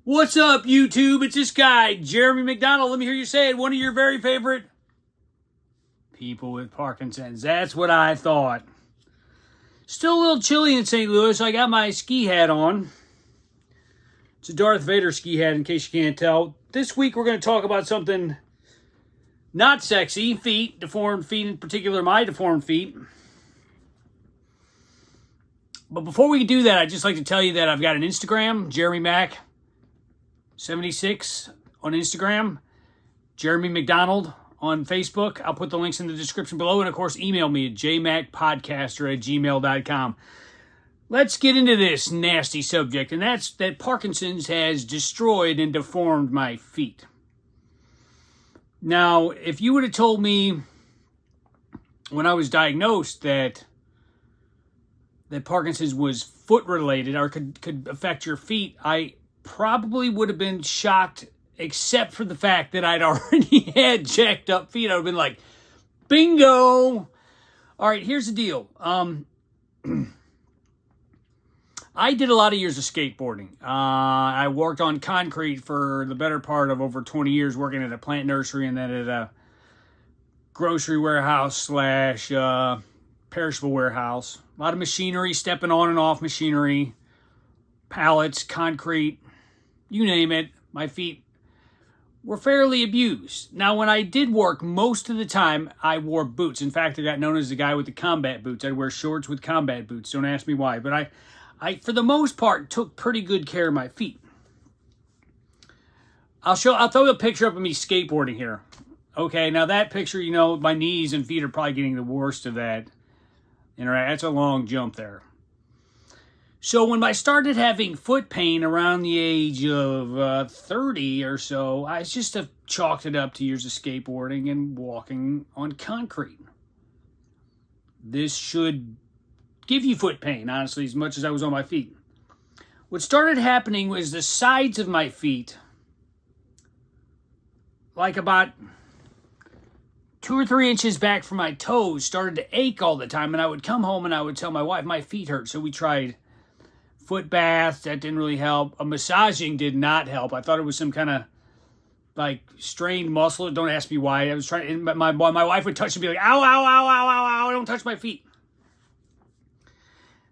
What's up, YouTube? It's this guy, Jeremy McDonald. Let me hear you say it. One of your very favorite people with Parkinsons. That's what I thought. Still a little chilly in St. Louis. I got my ski hat on. It's a Darth Vader ski hat, in case you can't tell. This week, we're going to talk about something not sexy. Feet, deformed feet, in particular, my deformed feet. But before we do that, I'd just like to tell you that I've got an Instagram, Jeremy Mac 76 on Instagram, Jeremy McDonald on Facebook. I'll put the links in the description below. And, of course, email me at jmacpodcaster@gmail.com. Let's get into this nasty subject, and that's that Parkinson's has destroyed and deformed my feet. Now, if you would have told me when I was diagnosed that Parkinson's was foot-related or could affect your feet, I probably would have been shocked, except for the fact that I'd already had jacked up feet. I would have been like, bingo! All right, here's the deal. I did a lot of years of skateboarding. I worked on concrete for the better part of over 20 years, working at a plant nursery and then at a grocery warehouse / perishable warehouse. A lot of machinery, stepping on and off machinery, pallets, concrete, you name it. My feet were fairly abused. Now, when I did work, most of the time, I wore boots. In fact, I got known as the guy with the combat boots. I'd wear shorts with combat boots. Don't ask me why. But I for the most part, took pretty good care of my feet. I'll throw a picture up of me skateboarding here. Okay, now that picture, my knees and feet are probably getting the worst of that. And right, that's a long jump there. So when I started having foot pain around the age of 30 or so, I just have chalked it up to years of skateboarding and walking on concrete. This should give you foot pain, honestly, as much as I was on my feet. What started happening was the sides of my feet, like about 2 or 3 inches back from my toes, started to ache all the time. And I would come home and I would tell my wife my feet hurt. So we tried foot bath. That didn't really help. A massaging did not help. I thought it was some kind of like strained muscle. Don't ask me why. I was trying. My wife would touch and be like, ow, ow, ow, ow, ow, ow. Don't touch my feet.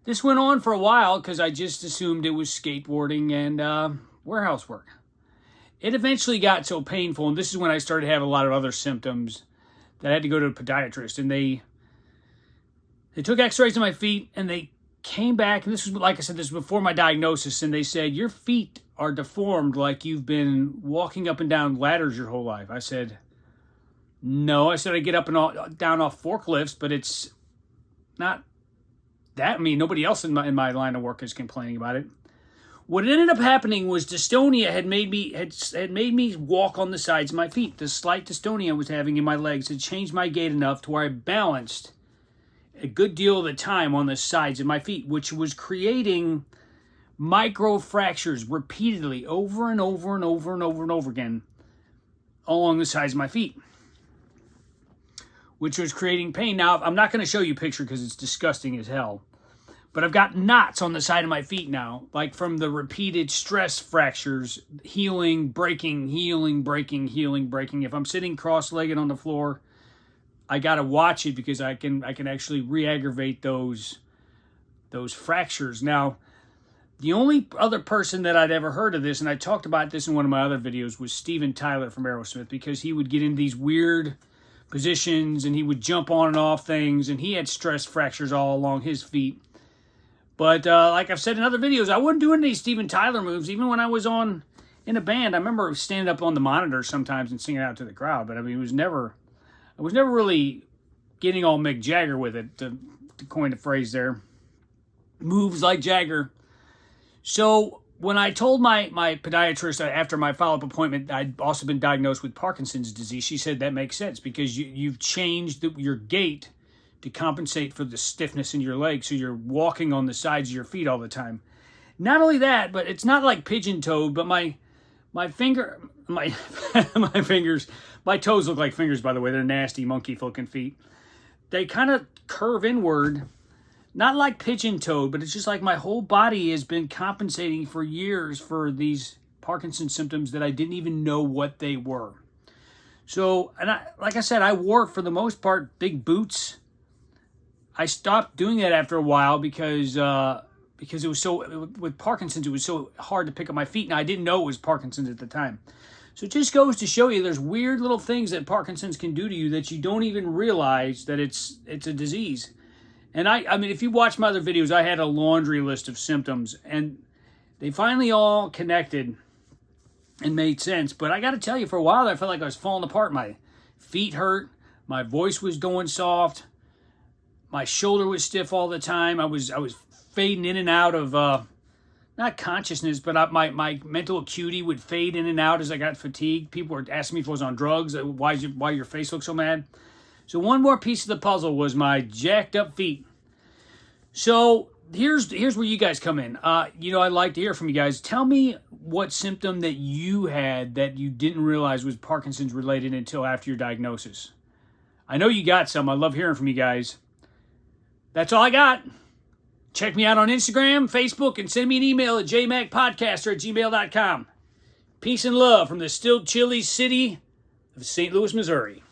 This went on for a while because I just assumed it was skateboarding and warehouse work. It eventually got so painful, and this is when I started having a lot of other symptoms, that I had to go to a podiatrist. And they took x-rays of my feet, and they came back, and this was, like I said, this was before my diagnosis, and they said, your feet are deformed like you've been walking up and down ladders your whole life. I said, no. I said I get up and down off forklifts, but it's not that. I mean, nobody else in my line of work is complaining about it. What ended up happening was dystonia had made me walk on the sides of my feet. The slight dystonia I was having in my legs had changed my gait enough to where I balanced a good deal of the time on the sides of my feet, which was creating micro fractures repeatedly over and over and over and over and over again along the sides of my feet, which was creating pain. Now, I'm not going to show you a picture because it's disgusting as hell, but I've got knots on the side of my feet now, like from the repeated stress fractures, healing, breaking, healing, breaking, healing, breaking. If I'm sitting cross-legged on the floor, I got to watch it because I can actually re-aggravate those fractures. Now, the only other person that I'd ever heard of this, and I talked about this in one of my other videos, was Steven Tyler from Aerosmith, because he would get in these weird positions and he would jump on and off things, and he had stress fractures all along his feet. But like I've said in other videos, I wasn't doing any Steven Tyler moves, even when I was in a band. I remember standing up on the monitor sometimes and singing out to the crowd, but I mean, I was never really getting all Mick Jagger with it, to coin the phrase there. Moves like Jagger. So when I told my podiatrist after my follow-up appointment I'd also been diagnosed with Parkinson's disease, she said that makes sense because you've changed your gait to compensate for the stiffness in your legs, so you're walking on the sides of your feet all the time. Not only that, but it's not like pigeon-toed, but my fingers, my toes look like fingers, by the way. They're nasty, monkey-looking feet. They kind of curve inward, not like pigeon-toed, but it's just like my whole body has been compensating for years for these Parkinson's symptoms that I didn't even know what they were. So, like I said, I wore, for the most part, big boots. I stopped doing that after a while because it was so, with Parkinson's, it was so hard to pick up my feet, and I didn't know it was Parkinson's at the time. So it just goes to show you there's weird little things that Parkinson's can do to you that you don't even realize that it's a disease. And I mean, if you watch my other videos, I had a laundry list of symptoms, and they finally all connected and made sense. But I got to tell you, for a while, I felt like I was falling apart. My feet hurt. My voice was going soft. My shoulder was stiff all the time. I was fading in and out of, not consciousness, but my mental acuity would fade in and out as I got fatigued. People were asking me if I was on drugs. Why your face looks so mad? So one more piece of the puzzle was my jacked up feet. So here's where you guys come in. I'd like to hear from you guys. Tell me what symptom that you had that you didn't realize was Parkinson's related until after your diagnosis. I know you got some. I love hearing from you guys. That's all I got. Check me out on Instagram, Facebook, and send me an email at jmacpodcaster@gmail.com. Peace and love from the still chilly city of St. Louis, Missouri.